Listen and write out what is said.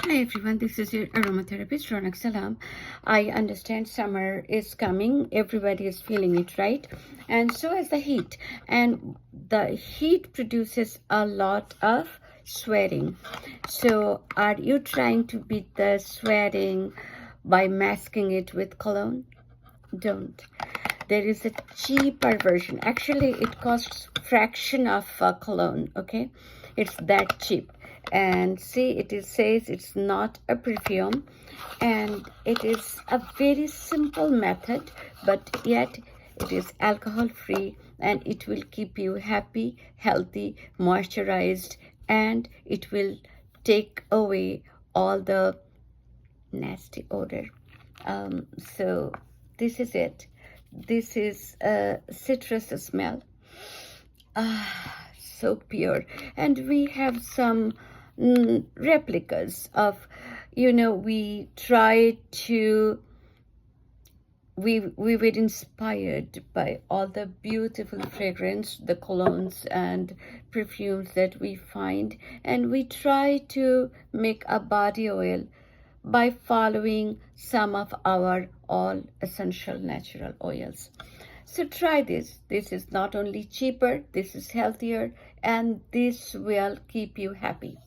Hi everyone, this is your aromatherapist Ronak Salam. I understand summer is coming, everybody is feeling it, right? And so is the heat. And the heat produces a lot of sweating. So, are you trying to beat the sweating by masking it with cologne? Don't. There is a cheaper version. Actually, it costs fraction of cologne. Okay, it's that cheap. And see, says it's not a perfume, and it is a very simple method, but yet it is alcohol free, and it will keep you happy, healthy, moisturized, and it will take away all the nasty odor. So this is it. This is a citrus smell. So pure. And we have some replicas of, we try to, we were inspired by all the beautiful fragrance, the colognes and perfumes that we find, and we try to make a body oil by following some of our all essential natural oils. So try this. This is not only cheaper, this is healthier, and this will keep you happy.